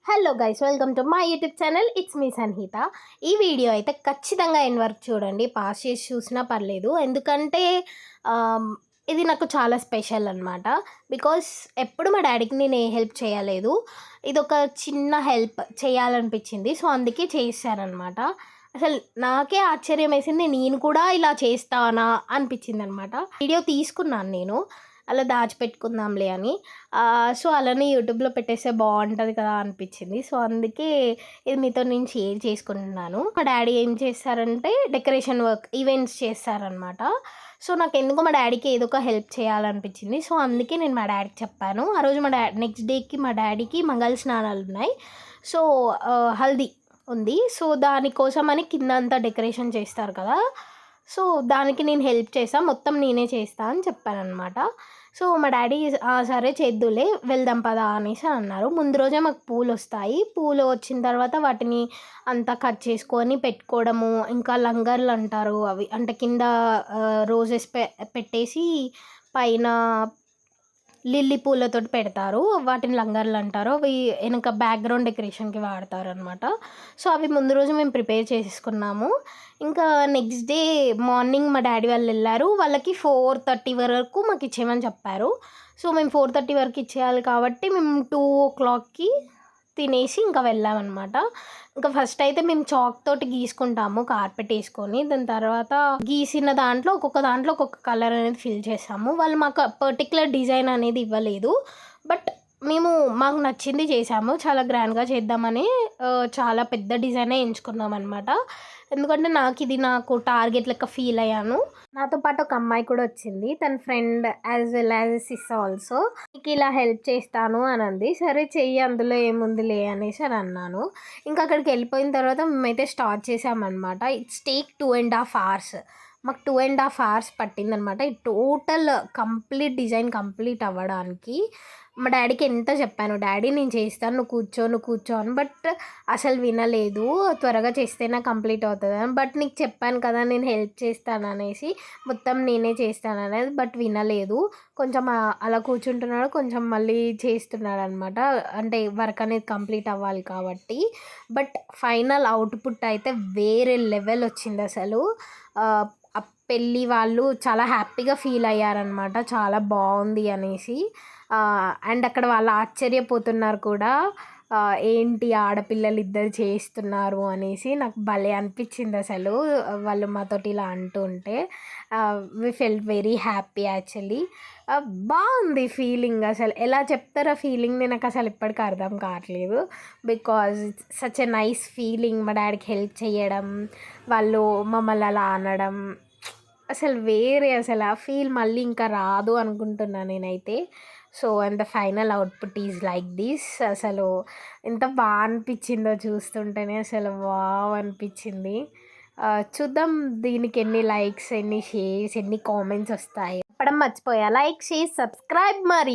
Hello guys, welcome to my YouTube channel. It's me Sanhita. ఈ video అయితే ఖచ్చితంగా end వరకు చూడండి, పాస్ చేసి చూసినా పర్లేదు. ఎందుకంటే ఇది నాకు చాలా స్పెషల్ అనమాట. బికాస్ ఎప్పుడు మా డాడీకి నేను ఏ హెల్ప్ చేయలేదు, ఇది ఒక చిన్న హెల్ప్ చేయాలనిపించింది. సో అందుకే చేశారనమాట. అసలు నాకే ఆశ్చర్యం వేసింది, నేను కూడా ఇలా చేస్తానా అనిపించింది అనమాట. వీడియో తీసుకున్నాను నేను, అలా దాచిపెట్టుకుందాంలే అని. సో అలానే యూట్యూబ్లో పెట్టేస్తే బాగుంటుంది కదా అనిపించింది. సో అందుకే ఇది మీతో నేను షేర్ చేసుకుంటున్నాను. మా డాడీ ఏం చేస్తారంటే డెకరేషన్ వర్క్, ఈవెంట్స్ చేస్తారనమాట. సో నాకు ఎందుకో మా డాడీకి ఏదో ఒక హెల్ప్ చేయాలనిపించింది. సో అందుకే నేను మా డాడీకి చెప్పాను. ఆ రోజు నెక్స్ట్ డేకి మా డాడీకి మంగళ స్నానాలు ఉన్నాయి. సో హల్దీ ఉంది. సో దానికోసమని కింద అంతా డెకరేషన్ చేస్తారు కదా. సో దానికి నేను హెల్ప్ చేస్తాను, మొత్తం నేనే చేస్తా అని చెప్పానమాట. సో మా డాడీ సరే చేద్దులే, వెళ్దాం పదా అనేసి అన్నారు. ముందు రోజే మాకు పూలు వస్తాయి. పూలు వచ్చిన తర్వాత వాటిని అంతా కట్ చేసుకొని పెట్టుకోవడము. ఇంకా లంగర్లు అంటారు, అవి అంటే కింద రోజెస్ పెట్టేసి పైన లిల్లీ పూలతోటి పెడతారు, వాటిని లంగర్లు అంటారు. అవి వెనక బ్యాక్గ్రౌండ్ డెకరేషన్కి వాడతారు అనమాట. సో అవి ముందు రోజు మేము ప్రిపేర్ చేసుకున్నాము. ఇంకా నెక్స్ట్ డే మార్నింగ్ మా డాడీ వాళ్ళు వెళ్ళారు. వాళ్ళకి 4:30 వరకు మాకు ఇచ్చేయమని చెప్పారు. సో మేము 4:30 వరకు ఇచ్చేయాలి కాబట్టి మేము 2 o'clockకి తినేసి ఇంకా వెళ్ళామన్నమాట. ఇంకా ఫస్ట్ అయితే మేము చాక్ తోటి గీసుకుంటాము, కార్పెట్ వేసుకొని. దాని తర్వాత గీసిన దాంట్లో ఒక్కొక్క కలర్ అనేది ఫిల్ చేసాము. వాళ్ళు మాకు పర్టికులర్ డిజైన్ అనేది ఇవ్వలేదు, బట్ మాకు నచ్చింది చేసాము. చాలా గ్రాండ్గా చేద్దామని చాలా పెద్ద డిజైనే ఎంచుకున్నాం అనమాట. ఎందుకంటే నాకు టార్గెట్ లెక్క ఫీల్ అయ్యాను. నాతో పాటు ఒక అమ్మాయి కూడా వచ్చింది, తన friend as well as sis also. నీకు ఇలా హెల్ప్ చేస్తాను అని అంది. సరే చెయ్యి, అందులో ఏముందిలే అనేసి అని అన్నాను. ఇంకా అక్కడికి వెళ్ళిపోయిన తర్వాత మేమైతే స్టార్ట్ చేసామన్నమాట. It's take 2.5 hours. మాకు 2.5 hours పట్టిందనమాట ఈ టోటల్ కంప్లీట్ డిజైన్ కంప్లీట్ అవ్వడానికి. మా డాడీకి ఎంత చెప్పాను, డాడీ నేను చేస్తాను, నువ్వు కూర్చో అని. బట్ అసలు వినలేదు. త్వరగా చేస్తేనే కంప్లీట్ అవుతుంది అని. బట్ నీకు చెప్పాను కదా నేను హెల్ప్ చేస్తాను అనేసి, మొత్తం నేనే చేస్తాను అనేది. బట్ వినలేదు. కొంచెం అలా కూర్చుంటున్నాడు, కొంచెం మళ్ళీ చేస్తున్నాడు అనమాట. అంటే వర్క్ అనేది కంప్లీట్ అవ్వాలి కాబట్టి. బట్ ఫైనల్ అవుట్పుట్ అయితే వేరే లెవెల్ వచ్చింది అసలు. పెళ్ళి వాళ్ళు చాలా హ్యాపీగా ఫీల్ అయ్యారనమాట, చాలా బాగుంది అనేసి. అండ్ అక్కడ వాళ్ళు ఆశ్చర్యపోతున్నారు కూడా, ఏంటి ఆడపిల్లలు ఇద్దరు చేస్తున్నారు అనేసి. నాకు భలే అనిపించింది అసలు వాళ్ళు మాతోటి ఇలా అంటూ ఉంటే. We felt very happy actually. బాగుంది ఫీలింగ్. అసలు ఎలా చెప్తారో ఫీలింగ్ని నాకు అసలు ఇప్పటికీ అర్థం కావట్లేదు. Because it's such a nice feeling. మా డాడీకి హెల్ప్ చేయడం, వాళ్ళు మమ్మల్ని అలా అనడం, అసలు వేరే. అసలు ఆ ఫీల్ మళ్ళీ ఇంకా రాదు అనుకుంటున్నాను నేనైతే. So and the final output is like this. అసలు ఎంత బాగా అనిపించిందో చూస్తుంటేనే, అసలు వావ్ అనిపించింది. చూద్దాం దీనికి ఎన్ని లైక్స్, ఎన్ని షేర్స్, ఎన్ని కామెంట్స్ వస్తాయి. చెప్పడం మర్చిపోయా, లైక్, షేర్, సబ్స్క్రైబ్ మరి.